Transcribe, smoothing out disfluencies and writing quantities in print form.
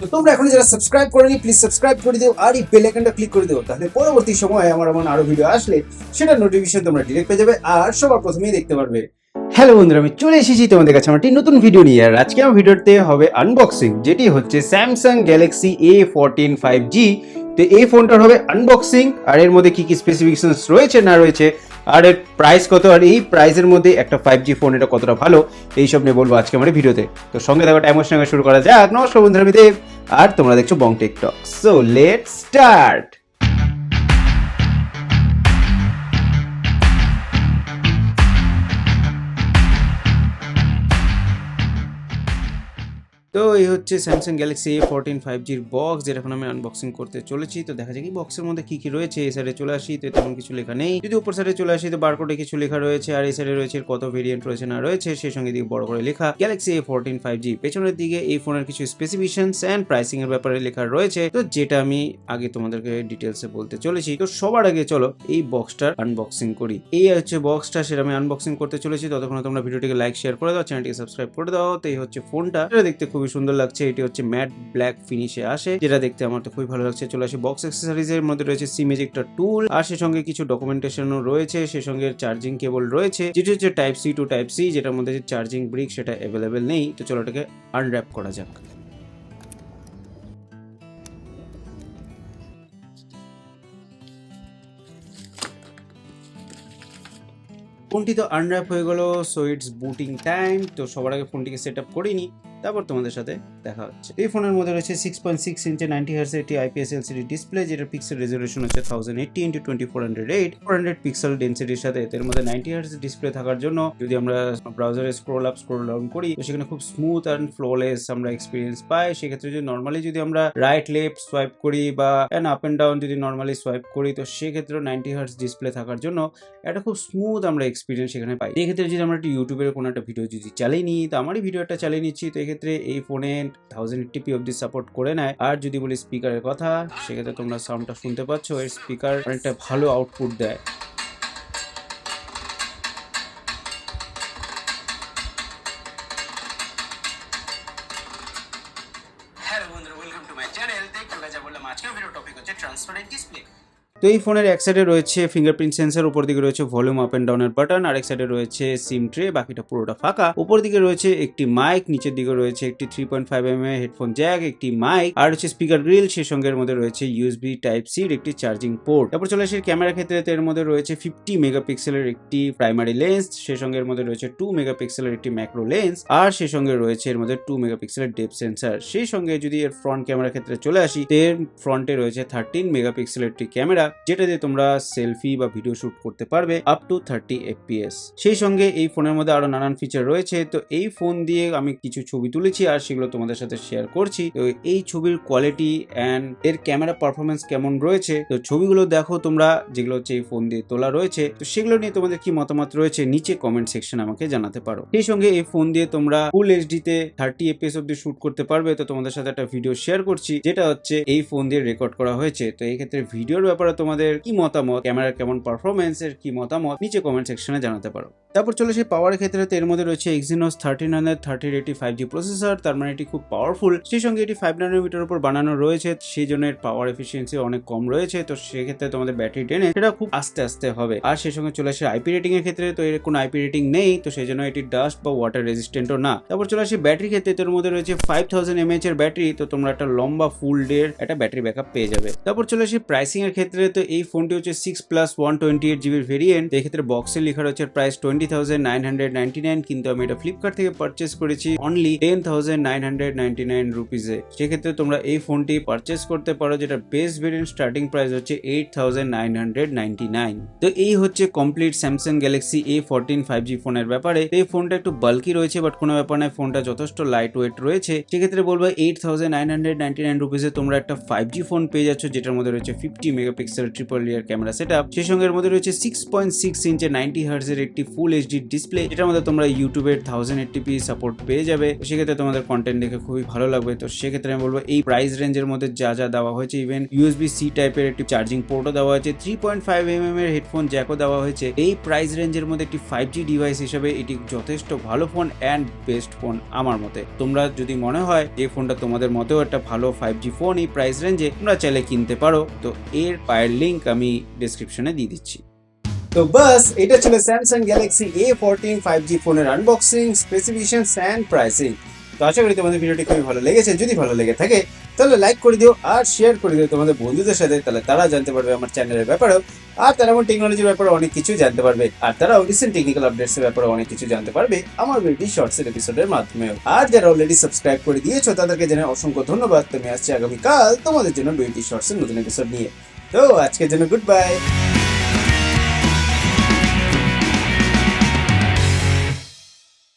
তো তোমরা এখন যারা সাবস্ক্রাইব করোনি প্লিজ সাবস্ক্রাইব করে দিও আর এই বেল আইকনটা ক্লিক করে দিও, তাহলে পরবর্তী সময়ে আমার এমন আরো ভিডিও আসলে সেটার নোটিফিকেশন তোমরা ডিরেক্ট পেয়ে যাবে আর সবার প্রথমেই দেখতে পারবে। হ্যালো বন্ধুরা, আমি চলে এসেছি তোমাদের কাছে আমার একটি নতুন ভিডিও নিয়ে। আর আজকে আমার ভিডিওতে হবে আনবক্সিং, যেটি হচ্ছে স্যামসাং গ্যালাক্সি A14 5G। তো এই ফোনটার হবে আনবক্সিং, আর এর মধ্যে কি কি স্পেসিফিকেশনস রয়েছে না রয়েছে, আর এর প্রাইস কত, আর এই প্রাইসের মধ্যে একটা 5G ফোন এটা কতটা ভালো, এইসব নিয়ে বলবো আজকে আমার ভিডিওতে। তো সঙ্গে থাকা টাইমের সঙ্গে শুরু করা যাক। নমস্কার বন্ধুরা, আমি দেব আর তোমরা দেখছো Bong Tech Talk. So let's start. তো এই হচ্ছে স্যামসাং গ্যালাক্সি A14 5Gর বক্স, যেটা এখন আমি আনবক্সিং করতে চলেছি। তো দেখা যাক এই বক্সের মধ্যে কি কি রয়েছে। এই সাইডে চলে আসি তো তেমন কিছু লেখা নেই, যদি উপর সাইডে চলে আসি তো বারকোডে কিছু লেখা রয়েছে, আর এই সাইডে রয়েছে কত ভেরিয়েন্ট রয়েছে না রয়েছে, সেই সঙ্গে দিকে বড় করে লেখা গ্যালাক্সি A14 5G। পেছনের দিকে এই ফোনের কিছু স্পেসিফিকেশনস এন্ড প্রাইসিং এর ব্যাপারে লেখা রয়েছে, তো যেটা আমি আগে তোমাদেরকে ডিটেলসে বলতে চলেছি। তো সবার আগে চলো এই বক্সটার আনবক্সিং করি। এই হচ্ছে বক্সটা, সেটা আমি আনবক্সিং করতে চলেছি। ততক্ষণ তোমরা ভিডিওটিকে লাইক শেয়ার করে দাও, চ্যানেলটিকে সাবস্ক্রাইব করে দাও। তো এই হচ্ছে ফোনটা, এটা দেখতে খুবই সুন্দর লাগছে। এটি হচ্ছে ম্যাট ব্ল্যাক ফিনিশে আসে, যেটা দেখতে আমার তো খুবই ভালো লাগছে। চলে আসে বক্স অ্যাক্সেসরিজ এর মধ্যে রয়েছে সিম এজেক্টর টুল, আর সে সঙ্গে কিছু ডকুমেন্টেশনও রয়েছে, সে সঙ্গে চার্জিং কেবল রয়েছে, যেটি হচ্ছে type C to type C, যেটার মধ্যে যে চার্জিং ব্রিক সেটা অ্যাভেলেবেল নেই। তো চলো এটাকে আনর্যাপ করা যাক। ফোনটি তো আনর্যাপ হয়ে গেল, সো ইটস বুটিং টাইম। তো সবার আগে ফোনটিকে সেট আপ করে নিই, তারপর তোমাদের সাথে দেখা হচ্ছে। এই ফোনের মধ্যে রয়েছে 6.6 ইঞ্চি 90 হার্জ একটি IPS LCD ডিসপ্লে, যেটা পিক্সেল রেজোলিউশন হচ্ছে 1080 × 2408 400 পিক্সেল ডেনসিটির সাথে। এর মধ্যে 90 হার্জ ডিসপ্লে থাকার জন্য যদি আমরা ব্রাউজারে স্ক্রল আপ স্ক্রল ডাউন করি তো সেখানে খুব স্মুথ অ্যান্ড ফ্ললেস আমরা এক্সপিরিয়েন্স পাই। সেক্ষেত্রে যদি নর্মালি যদি আমরা রাইট লেফট সোয়াইপ করি বা আপ এন্ড ডাউন যদি নর্মালি সোয়াইপ করি, তো সেক্ষেত্রে 90 হার্জ ডিসপ্লে থাকার জন্য একটা খুব স্মুথ আমরা এক্সপিরিয়েন্স সেখানে পাই। এক্ষেত্রে যদি আমরা একটা ইউটিউবের কোনো একটা ভিডিও যদি চালিয়ে নিই, তো আমারই ভিডিওটা চালিয়ে নিচ্ছি, তো এক্ষেত্রে এই ফোনে 1080p অবধি সাপোর্ট করে নেয়। আর যদি বলি স্পিকারের কথা, সেক্ষেত্রে তোমরা সাউন্ডটা শুনতে পাচ্ছ, এর স্পিকার অনেকটা ভালো আউটপুট দেয়। হ্যালো বন্ধুরা, ওয়েলকাম টু মাই চ্যানেল। দেখতে যা বললাম, আজকের ভিডিও টপিক হচ্ছে ট্রান্সপারেন্ট ডিসপ্লে। তো এই ফোনের এক সাইডে রয়েছে ফিঙ্গারপ্রিন্ট সেন্সর, উপর দিকে রয়েছে ভলিউম আপ এন্ড ডাউনের বাটন, আর এক সাইডে রয়েছে সিম ট্রে, বাকিটা পুরোটা ফাঁকা। উপর দিকে রয়েছে একটি মাইক, নিচের দিকে রয়েছে একটি 3.5mm হেডফোন জ্যাক, একটি মাইক, আর হচ্ছে স্পিকার গ্রিল, সেই সঙ্গে এর মধ্যে রয়েছে USB টাইপ সি একটি চার্জিং পোর্ট। তারপর চলে আসে ক্যামেরা ক্ষেত্রে, এর মধ্যে রয়েছে 50 মেগাপিক্সেলের একটি প্রাইমারি লেন্স, সেই সঙ্গে এর মধ্যে রয়েছে 2 মেগাপিক্সেলের একটি ম্যাক্রো লেন্স, আর সেই সঙ্গে রয়েছে এর মধ্যে 2 মেগাপিক্সেলের ডেপথ সেন্সর। সেই সঙ্গে যদি এর ফ্রন্ট ক্যামেরা ক্ষেত্রে চলে আসি, এর ফ্রন্টে রয়েছে 13 মেগাপিক্সেলের একটি ক্যামেরা, যেটা দিয়ে তোমরা সেলফি বা ভিডিও শুট করতে পারবে আপ টু 30 fps। সেই সঙ্গে এই ফোনের মধ্যে আরো নানান ফিচার রয়েছে। তো এই ফোন দিয়ে আমি কিছু ছবি তুলেছি আর সেগুলো তোমাদের সাথে শেয়ার করছি। তো এই ছবির কোয়ালিটি এন্ড এর ক্যামেরা পারফরমেন্স কেমন রয়েছে, তো ছবিগুলো দেখো তোমরা, যেগুলো হচ্ছে এই ফোন দিয়ে তোলা রয়েছে। তো সেগুলো নিয়ে তোমাদের কি মতামত রয়েছে নিচে কমেন্ট সেকশনে আমাকে জানাতে পারো। সেই সঙ্গে এই ফোন দিয়ে তোমরা ফুল এইচডি তে 30 fps অব্দি শুট করতে পারবে। তো তোমাদের সাথে একটা ভিডিও শেয়ার করছি, যেটা হচ্ছে এই ফোন দিয়ে রেকর্ড করা হয়েছে। তো এই ক্ষেত্রে ভিডিওর ব্যাপারে তোমাদের কি মতামত, ক্যামেরার কেমন পারফরমেন্স, এর কি মতামত নিচে কমেন্ট সেকশনে জানাতে পারো। তারপর চলে সেই পাওয়ারের ক্ষেত্রে, এর মধ্যে রয়েছে Exynos 1330 5G প্রসেসর, তার মানে এটি খুব পাওয়ারফুল। সেই সঙ্গে এটি 5 ন্যানোমিটার উপর বানানো রয়েছে, সেই জন্য এর পাওয়ার এফিসিয়েন্সি অনেক কম রয়েছে। তো সেক্ষেত্রে তোমাদের ব্যাটারি ড্রেন সেটা খুব আস্তে আস্তে হবে। আর সেই সঙ্গে চলে আসে আইপি রেটিং এর ক্ষেত্রে, তো এর কোনো আইপি রেটিং নেই, তো সেই জন্য এটি ডাস্ট বা ওয়াটার রেজিস্ট্যান্টও না। তারপর চলে আসে ব্যাটারি ক্ষেত্রে, এর মধ্যে রয়েছে 5000 mAh এর ব্যাটারি, তো তোমরা একটা লম্বা ফুল ডে এর একটা ব্যাটারি ব্যাকআপ পেয়ে যাবে। তারপর চলে আসে প্রাইসিং এর ক্ষেত্রে, তো এই ফোনটি হচ্ছে 6+128GB ভেরিয়েন্ট। এক্ষেত্রে বক্সে লেখা রয়েছে প্রাইস 20,999, কিন্তু আমি এটা ফ্লিপকার্ট থেকে পারচেস করেছি অনলি 10,999 রুপিজে। সেক্ষেত্রে তোমরা এই ফোনটি পারচেস করতে পারো, যেটা বেস্ট ভেরিয়েন্ট স্টার্টিং প্রাইস হচ্ছে 8,999। তো এই হচ্ছে complete Samsung Galaxy A14 5G ফোনের ব্যাপারে। এই ফোনটা একটু বাল্কি রয়েছে, বাট কোনো ব্যাপার নয়, ফোনটা যথেষ্ট লাইট ওয়েট রয়েছে। সেক্ষেত্রে বলবো 8,999 রুপিজে তোমরা একটা 5G ফোন পেয়ে যাচ্ছ, যেটার মধ্যে রয়েছে 50 মেগাপিক্সেল মেগাপিক্সেলের ট্রিপল রিয়ার ক্যামেরা সেটআপ, সেই সঙ্গে এর মধ্যে রয়েছে 6.6 ইঞ্চের 90 হার্টজের একটি ফুল এইচডি ডিসপ্লে, এটার মধ্যে তোমরা ইউটিউবের 1080p সাপোর্ট পেয়ে যাবে। সেক্ষেত্রে তোমাদের কন্টেন্ট দেখে খুবই ভালো লাগবে। তো সেক্ষেত্রে আমি বলবো এই প্রাইস রেঞ্জের মধ্যে যা যা দেওয়া হয়েছে, ইভেন USB C টাইপের একটি চার্জিং পোর্টও দেওয়া হয়েছে, 3.5mm এর হেডফোন জ্যাকও দেওয়া হয়েছে। এই প্রাইস রেঞ্জের মধ্যে একটি 5G ডিভাইস হিসেবে এটি যথেষ্ট ভালো ফোন অ্যান্ড বেস্ট ফোন আমার মতে। তোমরা যদি মনে হয় এই ফোনটা তোমাদের মতেও একটা ভালো 5G ফোন এই প্রাইস রেঞ্জে, তোমরা চাইলে কিনতে পারো। তো এর পায়ের লিঙ্ক আমি ডেসক্রিপশনে দিয়ে দিচ্ছি। তো বাস এটা ছিল স্যামসাং গ্যালাক্সি A14 5G ফোনের আনবক্সিং, স্পেসিফিকেশনস এন্ড প্রাইসিং। তো আশা করি তোমাদের ভিডিওটি খুবই ভালো লেগেছে। যদি ভালো লেগে থাকে তাহলে লাইক করে দিও আর শেয়ার করে দিও তোমাদের বন্ধুদের সাথে, তাহলে তারা জানতে পারবে আমার চ্যানেলের ব্যাপারেও, আর তারা আমার টেকনোলজির ব্যাপারে অনেক কিছু জানতে পারবে, আর তারাও রিসেন্ট টেকনিক্যাল আপডেটস এর ব্যাপারে অনেক কিছু জানতে পারবে আমার ভিডিও শর্টস এর এপিসোডের মাধ্যমেও। আর যারা অলরেডি সাবস্ক্রাইব করে দিয়েছো তাদেরকে জানাই অসংখ্য ধন্যবাদ। তুমি আসছে আগামীকাল তোমাদের জন্য ভিডিও শর্টস এর নতুন এপিসোড নিয়ে। তো আজকের জন্য গুড বাই।